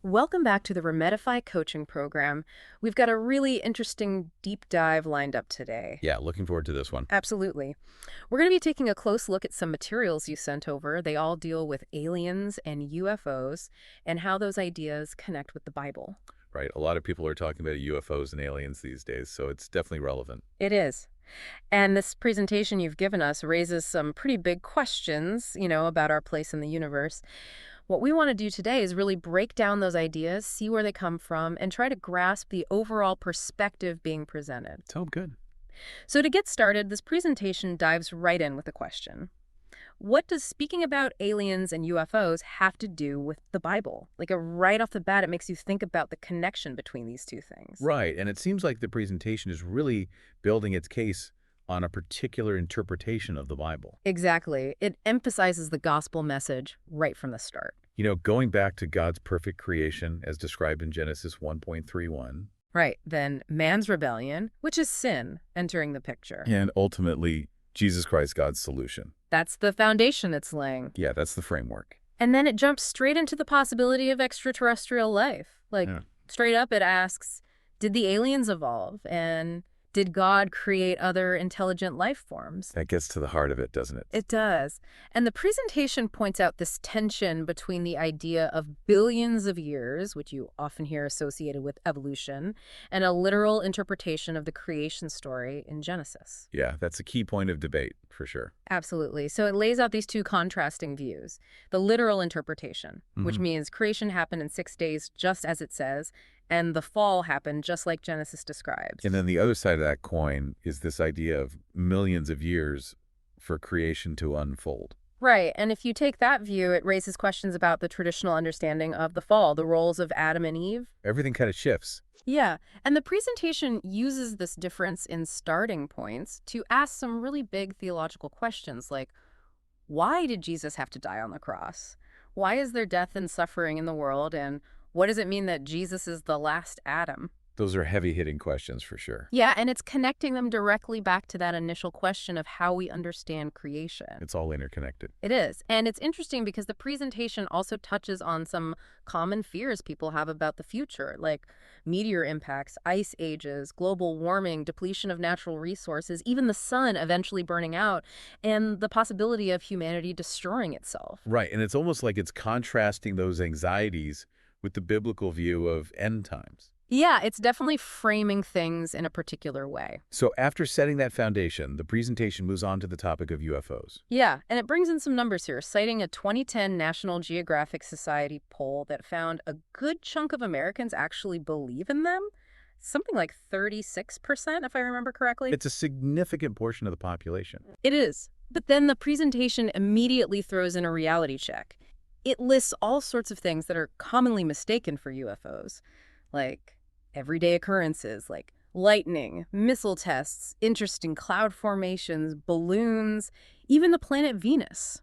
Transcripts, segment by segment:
Welcome back to the Remedify coaching program. We've got a really interesting deep dive lined up today. Yeah, looking forward to this one. Absolutely. We're going to be taking a close look at some materials you sent over. They all deal with aliens and UFOs and how those ideas connect with the Bible. Right. A lot of people are talking about UFOs and aliens these days, so it's definitely relevant. It is. And this presentation you've given us raises some pretty big questions, about our place in the universe. What we want to do today is really break down those ideas, see where they come from, and try to grasp the overall perspective being presented. So good. So to get started, this presentation dives right in with a question. What does speaking about aliens and UFOs have to do with the Bible? Right off the bat, it makes you think about the connection between these two things. Right. And it seems like the presentation is really building its case on a particular interpretation of the Bible. Exactly. It emphasizes the gospel message right from the start. Going back to God's perfect creation as described in Genesis 1.31. Right. Then man's rebellion, which is sin, entering the picture. And ultimately, Jesus Christ, God's solution. That's the foundation it's laying. Yeah, that's the framework. And then it jumps straight into the possibility of extraterrestrial life. Yeah. Straight up, it asks, did the aliens evolve? And did God create other intelligent life forms? That gets to the heart of it, doesn't it? It does. And the presentation points out this tension between the idea of billions of years, which you often hear associated with evolution, and a literal interpretation of the creation story in Genesis. Yeah, that's a key point of debate, for sure. Absolutely. So it lays out these two contrasting views. The literal interpretation, which means creation happened in 6 days just as it says, and the fall happened just like Genesis describes. And then the other side of that coin is this idea of millions of years for creation to unfold. Right. And if you take that view, it raises questions about the traditional understanding of the fall, the roles of Adam and Eve. Everything kind of shifts. Yeah. And the presentation uses this difference in starting points to ask some really big theological questions like, why did Jesus have to die on the cross? Why is there death and suffering in the world? And what does it mean that Jesus is the last Adam? Those are heavy-hitting questions for sure. Yeah, and it's connecting them directly back to that initial question of how we understand creation. It's all interconnected. It is. And it's interesting because the presentation also touches on some common fears people have about the future, like meteor impacts, ice ages, global warming, depletion of natural resources, even the sun eventually burning out, and the possibility of humanity destroying itself. Right, and it's almost like it's contrasting those anxieties with the biblical view of end times. Yeah, it's definitely framing things in a particular way. So after setting that foundation, the presentation moves on to the topic of UFOs. Yeah, and it brings in some numbers here, citing a 2010 National Geographic Society poll that found a good chunk of Americans actually believe in them. Something like 36%, if I remember correctly. It's a significant portion of the population. It is. But then the presentation immediately throws in a reality check. It lists all sorts of things that are commonly mistaken for UFOs, like everyday occurrences like lightning, missile tests, interesting cloud formations, balloons, even the planet Venus.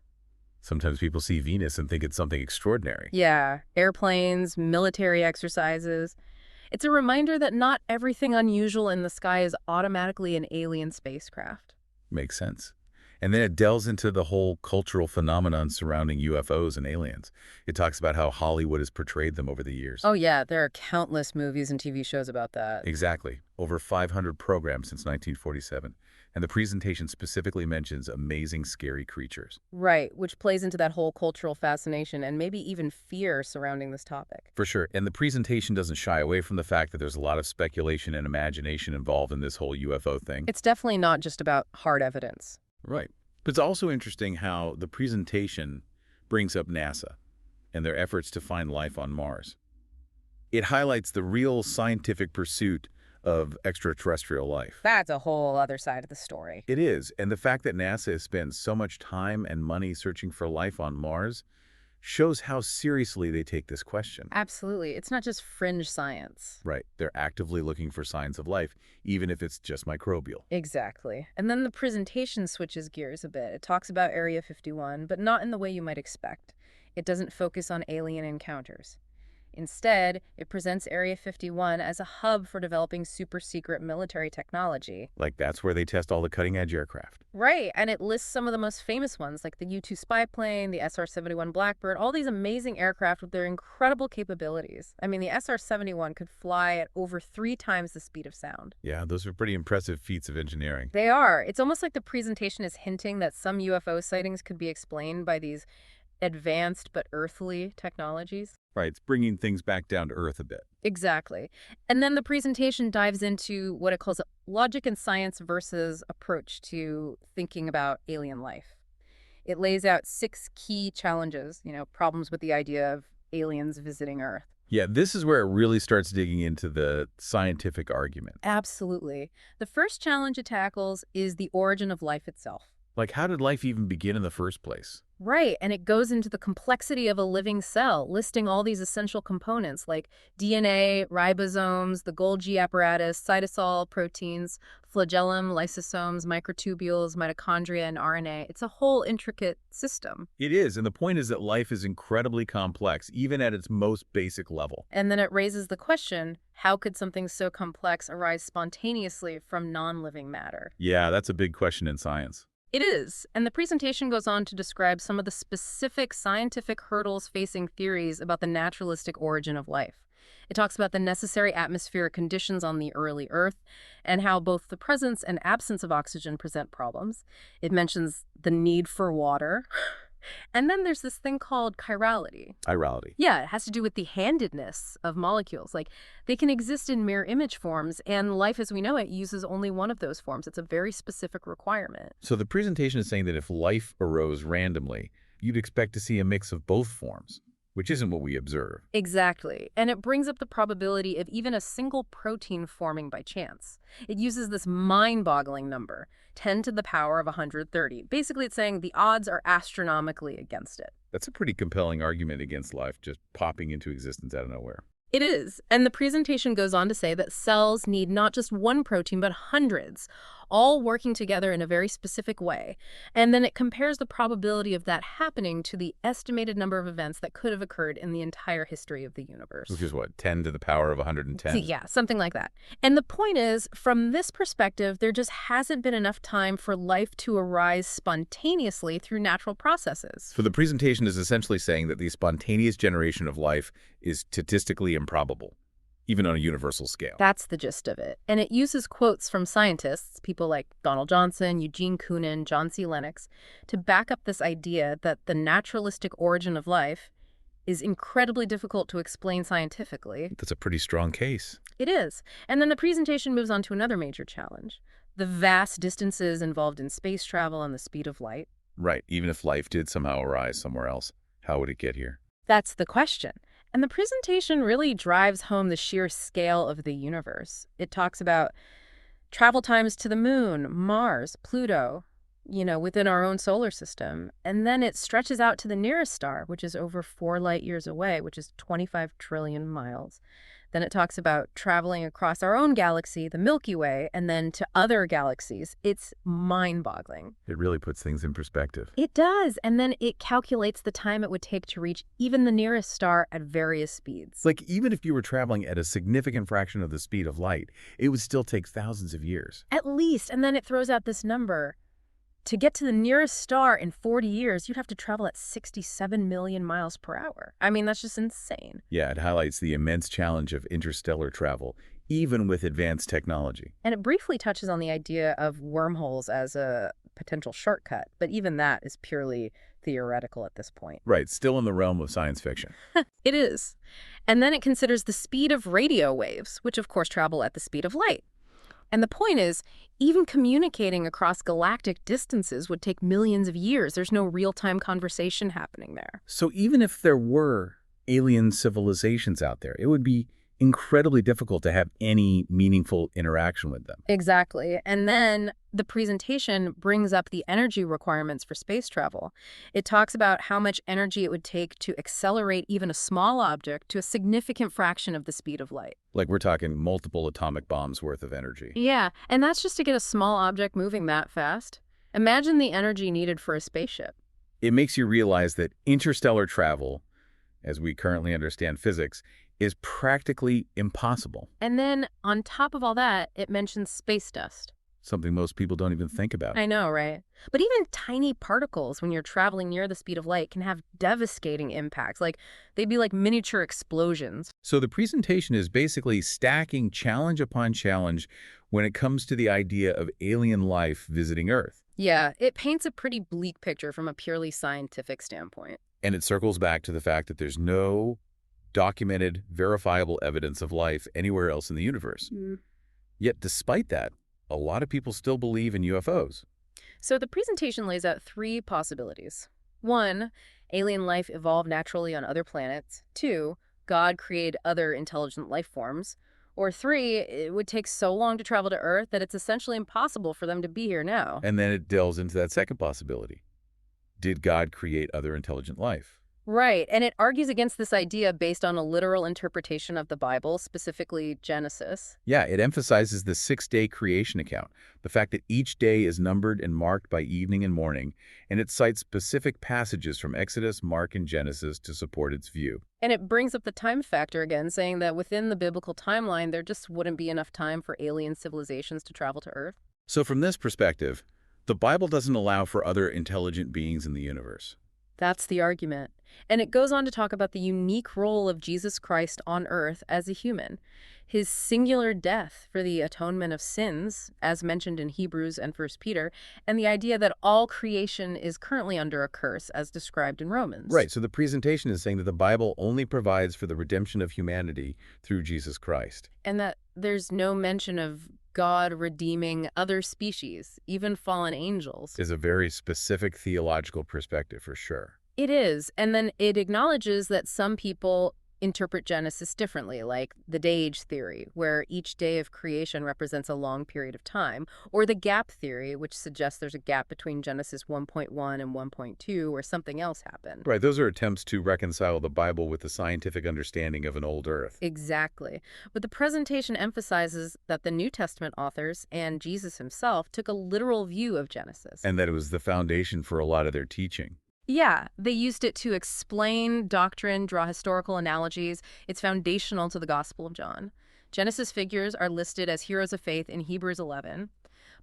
Sometimes people see Venus and think it's something extraordinary. Yeah, airplanes, military exercises. It's a reminder that not everything unusual in the sky is automatically an alien spacecraft. Makes sense. And then it delves into the whole cultural phenomenon surrounding UFOs and aliens. It talks about how Hollywood has portrayed them over the years. Oh yeah, there are countless movies and TV shows about that. Exactly. Over 500 programs since 1947. And the presentation specifically mentions amazing, scary creatures. Right, which plays into that whole cultural fascination and maybe even fear surrounding this topic. For sure. And the presentation doesn't shy away from the fact that there's a lot of speculation and imagination involved in this whole UFO thing. It's definitely not just about hard evidence. Right. But it's also interesting how the presentation brings up NASA and their efforts to find life on Mars. It highlights the real scientific pursuit of extraterrestrial life. That's a whole other side of the story. It is, and the fact that NASA has spent so much time and money searching for life on Mars shows how seriously they take this question. Absolutely. It's not just fringe science. Right. They're actively looking for signs of life, even if it's just microbial. Exactly. And then the presentation switches gears a bit. It talks about Area 51, but not in the way you might expect. It doesn't focus on alien encounters. Instead, it presents Area 51 as a hub for developing super-secret military technology. Like that's where they test all the cutting-edge aircraft. Right, and it lists some of the most famous ones, like the U-2 spy plane, the SR-71 Blackbird, all these amazing aircraft with their incredible capabilities. I mean, the SR-71 could fly at over 3 times the speed of sound. Yeah, those are pretty impressive feats of engineering. They are. It's almost like the presentation is hinting that some UFO sightings could be explained by these advanced but earthly technologies. Right, it's bringing things back down to earth a bit. Exactly. And then the presentation dives into what it calls logic and science versus approach to thinking about alien life. It lays out 6 key challenges, problems with the idea of aliens visiting Earth. Yeah, this is where it really starts digging into the scientific argument. Absolutely. The first challenge it tackles is the origin of life itself. Like, how did life even begin in the first place? Right, and it goes into the complexity of a living cell, listing all these essential components like DNA, ribosomes, the Golgi apparatus, cytosol, proteins, flagellum, lysosomes, microtubules, mitochondria, and RNA. It's a whole intricate system. It is, and the point is that life is incredibly complex, even at its most basic level. And then it raises the question, how could something so complex arise spontaneously from non-living matter? Yeah, that's a big question in science. It is, and the presentation goes on to describe some of the specific scientific hurdles facing theories about the naturalistic origin of life. It talks about the necessary atmospheric conditions on the early Earth and how both the presence and absence of oxygen present problems. It mentions the need for water. And then there's this thing called chirality. Chirality. Yeah, it has to do with the handedness of molecules. Like, they can exist in mirror image forms, and life as we know it uses only one of those forms. It's a very specific requirement. So the presentation is saying that if life arose randomly, you'd expect to see a mix of both forms, which isn't what we observe. Exactly. And it brings up the probability of even a single protein forming by chance. It uses this mind-boggling number, 10 to the power of 130. Basically, it's saying the odds are astronomically against it. That's a pretty compelling argument against life just popping into existence out of nowhere. It is. And the presentation goes on to say that cells need not just one protein, but hundreds, all working together in a very specific way. And then it compares the probability of that happening to the estimated number of events that could have occurred in the entire history of the universe. Which is what, 10 to the power of 110? Yeah, something like that. And the point is, from this perspective, there just hasn't been enough time for life to arise spontaneously through natural processes. So the presentation is essentially saying that the spontaneous generation of life is statistically improbable, even on a universal scale. That's the gist of it. And it uses quotes from scientists, people like Donald Johnson, Eugene Koonin, John C. Lennox, to back up this idea that the naturalistic origin of life is incredibly difficult to explain scientifically. That's a pretty strong case. It is. And then the presentation moves on to another major challenge, the vast distances involved in space travel and the speed of light. Right. Even if life did somehow arise somewhere else, how would it get here? That's the question. And the presentation really drives home the sheer scale of the universe. It talks about travel times to the moon, Mars, Pluto, within our own solar system. And then it stretches out to the nearest star, which is over 4 light years away, which is 25 trillion miles. Then it talks about traveling across our own galaxy, the Milky Way, and then to other galaxies. It's mind-boggling. It really puts things in perspective. It does. And then it calculates the time it would take to reach even the nearest star at various speeds. Like, even if you were traveling at a significant fraction of the speed of light, it would still take thousands of years. At least. And then it throws out this number. To get to the nearest star in 40 years, you'd have to travel at 67 million miles per hour. I mean, that's just insane. Yeah, it highlights the immense challenge of interstellar travel, even with advanced technology. And it briefly touches on the idea of wormholes as a potential shortcut, but even that is purely theoretical at this point. Right, still in the realm of science fiction. It is. And then it considers the speed of radio waves, which of course travel at the speed of light. And the point is, even communicating across galactic distances would take millions of years. There's no real-time conversation happening there. So even if there were alien civilizations out there, it would be incredibly difficult to have any meaningful interaction with them. Exactly. And then the presentation brings up the energy requirements for space travel. It talks about how much energy it would take to accelerate even a small object to a significant fraction of the speed of light. Like we're talking multiple atomic bombs worth of energy. Yeah, and that's just to get a small object moving that fast. Imagine the energy needed for a spaceship. It makes you realize that interstellar travel, as we currently understand physics, is practically impossible, And then, on top of all that, it mentions space dust. something most people don't even think about. I know, right? But even tiny particles, when you're traveling near the speed of light, can have devastating impacts. Like, they'd be like miniature explosions. So the presentation is basically stacking challenge upon challenge when it comes to the idea of alien life visiting Earth. Yeah, it paints a pretty bleak picture from a purely scientific standpoint. And it circles back to the fact that there's no documented, verifiable evidence of life anywhere else in the universe. Yet despite that, a lot of people still believe in UFOs. So the presentation lays out three possibilities. One, alien life evolved naturally on other planets. Two, God created other intelligent life forms. Or three, it would take so long to travel to Earth that it's essentially impossible for them to be here now. And then it delves into that second possibility. Did God create other intelligent life? Right, and it argues against this idea based on a literal interpretation of the Bible, specifically Genesis. Yeah, it emphasizes the six-day creation account, the fact that each day is numbered and marked by evening and morning, and it cites specific passages from Exodus, Mark, and Genesis to support its view. And it brings up the time factor again, saying that within the biblical timeline, there just wouldn't be enough time for alien civilizations to travel to Earth. So from this perspective, the Bible doesn't allow for other intelligent beings in the universe. That's the argument. And it goes on to talk about the unique role of Jesus Christ on earth as a human, his singular death for the atonement of sins, as mentioned in Hebrews and 1 Peter, and the idea that all creation is currently under a curse, as described in Romans. Right, so the presentation is saying that the Bible only provides for the redemption of humanity through Jesus Christ. And that there's no mention of God redeeming other species, even fallen angels. Is a very specific theological perspective for sure. It is. And then it acknowledges that some people interpret Genesis differently, like the day-age theory, where each day of creation represents a long period of time, or the gap theory, which suggests there's a gap between Genesis 1.1 and 1.2 where something else happened. Right, those are attempts to reconcile the Bible with the scientific understanding of an old Earth. Exactly. But the presentation emphasizes that the New Testament authors and Jesus himself took a literal view of Genesis. And that it was the foundation for a lot of their teaching. Yeah, they used it to explain doctrine, draw historical analogies. It's foundational to the Gospel of John. Genesis figures are listed as heroes of faith in Hebrews 11.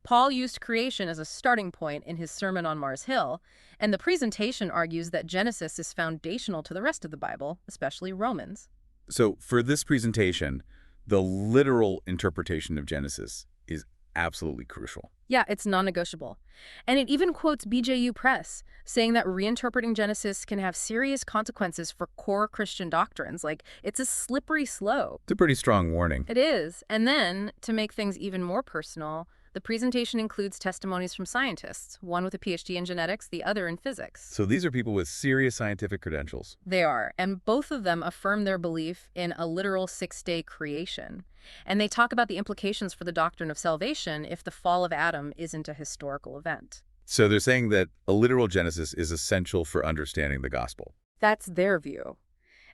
Paul used creation as a starting point in his sermon on Mars Hill, and the presentation argues that Genesis is foundational to the rest of the Bible, especially Romans. So for this presentation, the literal interpretation of Genesis is absolutely crucial. Yeah, it's non-negotiable. And it even quotes BJU Press, saying that reinterpreting Genesis can have serious consequences for core Christian doctrines. Like, it's a slippery slope. It's a pretty strong warning. It is. And then, to make things even more personal, the presentation includes testimonies from scientists, one with a PhD in genetics, the other in physics. So these are people with serious scientific credentials. They are, and both of them affirm their belief in a literal six-day creation. And they talk about the implications for the doctrine of salvation if the fall of Adam isn't a historical event. So they're saying that a literal Genesis is essential for understanding the gospel. That's their view.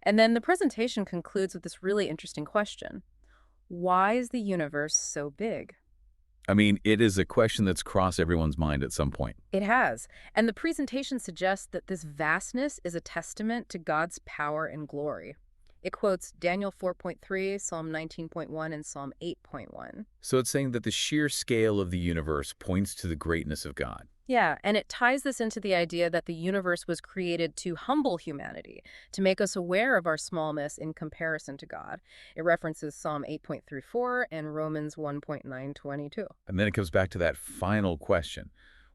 And then the presentation concludes with this really interesting question. Why is the universe so big? I mean, it is a question that's crossed everyone's mind at some point. It has. And the presentation suggests that this vastness is a testament to God's power and glory. It quotes Daniel 4.3, Psalm 19.1, and Psalm 8.1. So it's saying that the sheer scale of the universe points to the greatness of God. Yeah, and it ties this into the idea that the universe was created to humble humanity, to make us aware of our smallness in comparison to God. It references Psalm 8.34 and Romans 1.922. And then it comes back to that final question.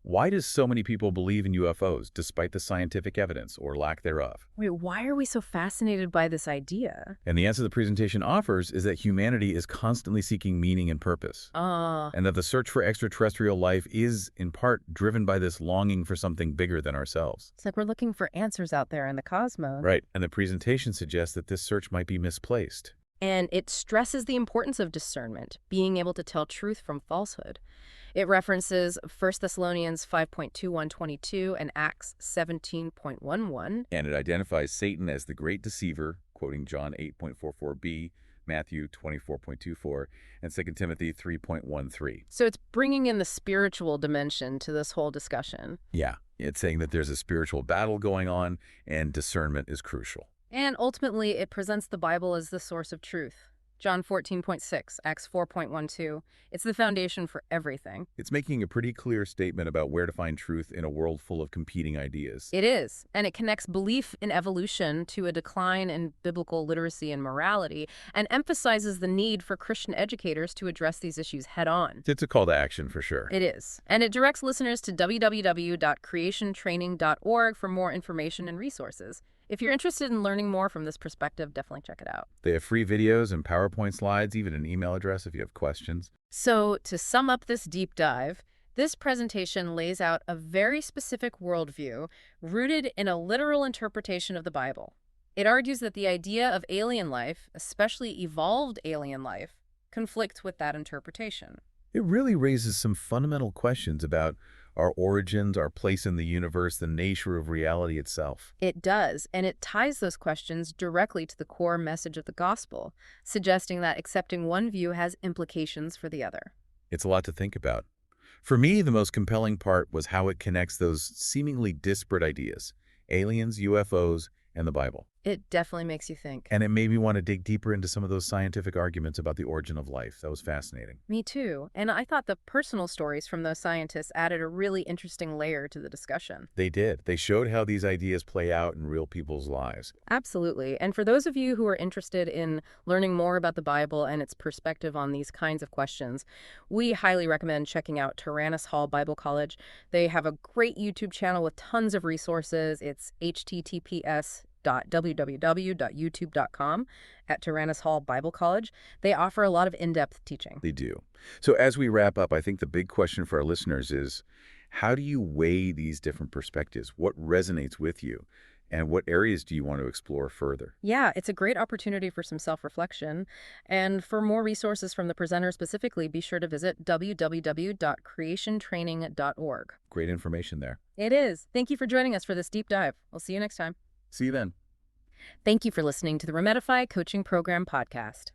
Why do so many people believe in UFOs, despite the scientific evidence or lack thereof? Wait, why are we so fascinated by this idea? And the answer the presentation offers is that humanity is constantly seeking meaning and purpose. And that the search for extraterrestrial life is, in part, driven by this longing for something bigger than ourselves. It's like we're looking for answers out there in the cosmos. Right, and the presentation suggests that this search might be misplaced. And it stresses the importance of discernment, being able to tell truth from falsehood. It references 1 Thessalonians 5.21-22 and Acts 17.11. And it identifies Satan as the great deceiver, quoting John 8.44b, Matthew 24.24, and 2 Timothy 3.13. So it's bringing in the spiritual dimension to this whole discussion. Yeah, it's saying that there's a spiritual battle going on and discernment is crucial. And ultimately, it presents the Bible as the source of truth. John 14.6, Acts 4.12. It's the foundation for everything. It's making a pretty clear statement about where to find truth in a world full of competing ideas. It is, and it connects belief in evolution to a decline in biblical literacy and morality, and emphasizes the need for Christian educators to address these issues head-on. It's a call to action for sure. It is, and it directs listeners to www.creationtraining.org for more information and resources. If you're interested in learning more from this perspective, definitely check it out. They have free videos and PowerPoint slides, even an email address if you have questions. So, to sum up this deep dive, this presentation lays out a very specific worldview rooted in a literal interpretation of the Bible. It argues that the idea of alien life, especially evolved alien life, conflicts with that interpretation. It really raises some fundamental questions about our origins, our place in the universe, the nature of reality itself. It does, and it ties those questions directly to the core message of the gospel, suggesting that accepting one view has implications for the other. It's a lot to think about. For me, the most compelling part was how it connects those seemingly disparate ideas, aliens, UFOs, and the Bible. It definitely makes you think. And it made me want to dig deeper into some of those scientific arguments about the origin of life. That was fascinating. Me too. And I thought the personal stories from those scientists added a really interesting layer to the discussion. They did. They showed how these ideas play out in real people's lives. Absolutely. And for those of you who are interested in learning more about the Bible and its perspective on these kinds of questions, we highly recommend checking out Tyrannus Hall Bible College. They have a great YouTube channel with tons of resources. It's https://www.youtube.com at Tyrannus Hall Bible College. They offer a lot of in-depth teaching. They do. So as we wrap up, I think the big question for our listeners is, how do you weigh these different perspectives? What resonates with you? And what areas do you want to explore further? Yeah, it's a great opportunity for some self-reflection. And for more resources from the presenter specifically, be sure to visit www.creationtraining.org. Great information there. It is. Thank you for joining us for this deep dive. We'll see you next time. See you then. Thank you for listening to the Remedify Coaching Program podcast.